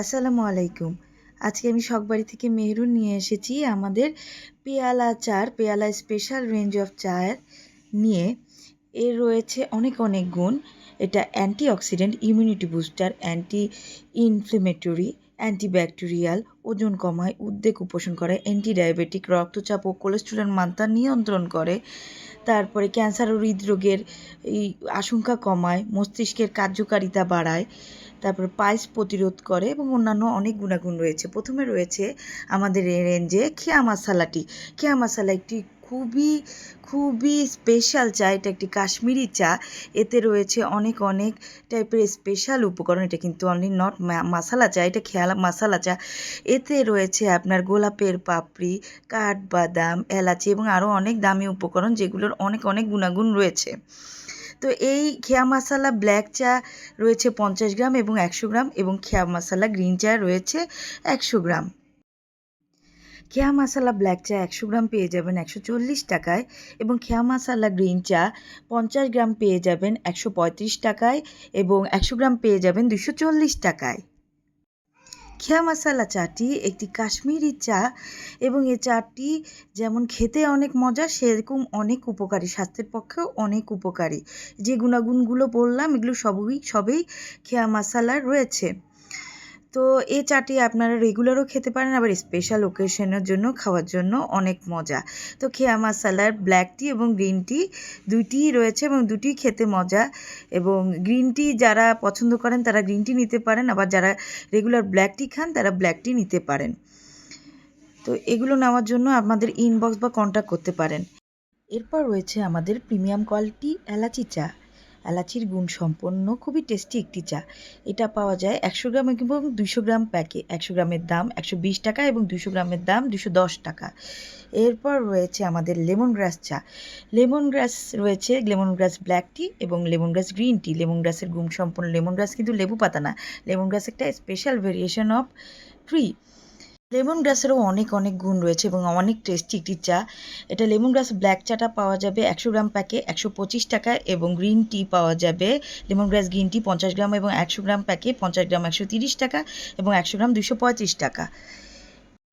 আসসালামু আলাইকুম। আজকে আমি শখবাড়ি থেকে মেহরুন নিয়ে এসেছি আমাদের পেয়ালা স্পেশাল রেঞ্জ অফ চায়ের নিয়ে। এর রয়েছে অনেক গুণ। এটা antioxidant, immunity booster, anti inflammatory, antibacterial, ওজন কমায়, উদ্বেগ উপশম করে, অ্যান্টি ডায়াবেটিক, রক্তচাপ ও কোলেস্টেরল মাত্রা নিয়ন্ত্রণ করে, তারপরে ক্যান্সার ও হৃদরোগের এই আশঙ্কা কমায়, মস্তিষ্কের কার্যকারিতা বাড়ায়, তারপর পাইলস প্রতিরোধ করে এবং অন্যান্য অনেক গুণাগুণ রয়েছে। প্রথমে রয়েছে আমাদের এই রেঞ্জে খেয়া মশালাটি। খেয়া মশালা একটি খুবই স্পেশাল চা। এটা একটি কাশ্মীরি চা। এতে রয়েছে অনেক টাইপের স্পেশাল উপকরণ। এটা কিন্তু অনলি নট মশালা চা, এটা খেয়া মশালা চা। এতে রয়েছে আপনার গোলাপের পাপড়ি, কাঠবাদাম, এলাচি এবং আরও অনেক দামি উপকরণ, যেগুলোর অনেক গুণাগুণ রয়েছে। তো এই খেয়া মশালা ব্ল্যাক চা রয়েছে 50 গ্রাম এবং 100 গ্রাম, এবং খেয়া মশালা গ্রিন চা রয়েছে 100 গ্রাম। খেয়া মশালা ব্ল্যাক চা 100 গ্রাম পেয়ে যাবেন 140 টাকায়, এবং খেয়া মশালা গ্রিন চা 50 গ্রাম পেয়ে যাবেন 135 টাকায়, এবং 100 গ্রাম পেয়ে যাবেন 240 টাকায়। খেয়া মশালা চাটি একটি কাশ্মীরি চা, এবং এই চাটি যেমন খেতে অনেক মজা, সেরকম অনেক উপকারী, স্বাস্থ্যের পক্ষেও অনেক উপকারী। যে গুণাগুণগুলো বললাম এগুলো সবই খেয়া মশালার রয়েছে। তো এই চাটি আপনারা রেগুলারও খেতে পারেন, আবার স্পেশাল ওকেশনের জন্য খাওয়ার জন্য অনেক মজা। তো খেয়া মশালার ব্ল্যাক টি এবং গ্রিন টি দুইটিই রয়েছে, এবং দুটিই খেতে মজা। এবং গ্রিন টি যারা পছন্দ করেন তারা গ্রিন টি নিতে পারেন, আবার যারা রেগুলার ব্ল্যাক টি খান তারা ব্ল্যাক টি নিতে পারেন। তো এগুলো নেওয়ার জন্য আমাদের ইনবক্স বা কন্ট্যাক্ট করতে পারেন। এরপর রয়েছে আমাদের প্রিমিয়াম কোয়ালিটি এলাচি চা। এলাচির গুণ সম্পন্ন খুবই টেস্টি একটি চা। এটা পাওয়া যায় 100 গ্রাম এবং 200 গ্রাম প্যাকে। 100 গ্রামের দাম 120 টাকা এবং 200 গ্রামের দাম 210 টাকা। এরপর রয়েছে আমাদের লেমন গ্রাস চা। লেমন গ্রাস রয়েছে লেমন গ্রাস ব্ল্যাক টি এবং lemon grass green tea. Lemon গ্রাসের গুণ সম্পন্ন, লেমন গ্রাস কিন্তু লেবু পাতা না, লেমন গ্রাস একটা special variation of tree. Lemon গ্রাসেরও অনেক গুণ রয়েছে এবং অনেক টেস্টি একটি চা। এটা লেমন গ্রাস ব্ল্যাক চাটা পাওয়া যাবে 100 গ্রাম প্যাকে 125 টাকা, এবং গ্রিন টি পাওয়া যাবে লেমন গ্রাস গ্রিন টি 50 গ্রাম এবং 100 গ্রাম প্যাকে 50 গ্রাম 130 টাকা, এবং 100 গ্রাম 235 টাকা।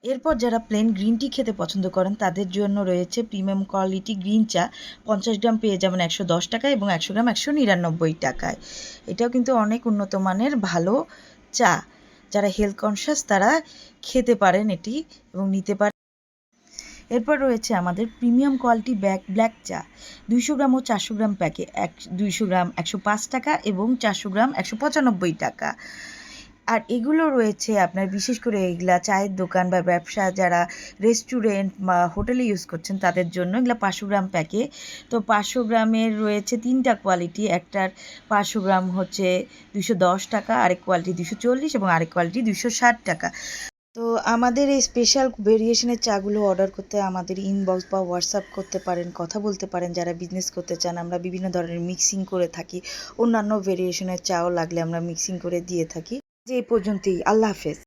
এরপর যারা প্লেন গ্রিন টি খেতে পছন্দ করেন তাদের জন্য রয়েছে প্রিমিয়াম কোয়ালিটি গ্রিন চা। 50 গ্রাম পেয়ে যাবেন 110 টাকা এবং 100 গ্রাম 199 টাকায়। এটাও কিন্তু অনেক উন্নত মানের ভালো চা। যারা হেলথ কনসিয়াস তারা খেতে পারেন এটি এবং নিতে পারেন। এরপর রয়েছে আমাদের প্রিমিয়াম কোয়ালিটি ব্ল্যাক চা। 200 গ্রাম ও 400 গ্রাম প্যাকে 200 গ্রাম 105 টাকা এবং 400 গ্রাম 195 টাকা। আর এগুলো রয়েছে আপনার বিশেষ করে এগুলা চায়ের দোকান বা ব্যবসা, যারা রেস্টুরেন্ট বা হোটেলে ইউজ করছেন তাদের জন্য। এগুলো 500 গ্রাম প্যাকে। তো 500 গ্রামের রয়েছে 3টা কোয়ালিটি। একটার 500 গ্রাম হচ্ছে 210 টাকা, আরেক কোয়ালিটি 240 এবং আরেক কোয়ালিটি 260 টাকা। তো আমাদের এই স্পেশাল ভেরিয়েশনের চাগুলো অর্ডার করতে আমাদের ইনবক্স বা হোয়াটসঅ্যাপ করতে পারেন, কথা বলতে পারেন। যারা বিজনেস করতে চান, আমরা বিভিন্ন ধরনের মিক্সিং করে থাকি, অন্যান্য ভেরিয়েশনের চাও লাগলে আমরা মিক্সিং করে দিয়ে থাকি। যে এই পর্যন্তই, আল্লাহ হাফেজ।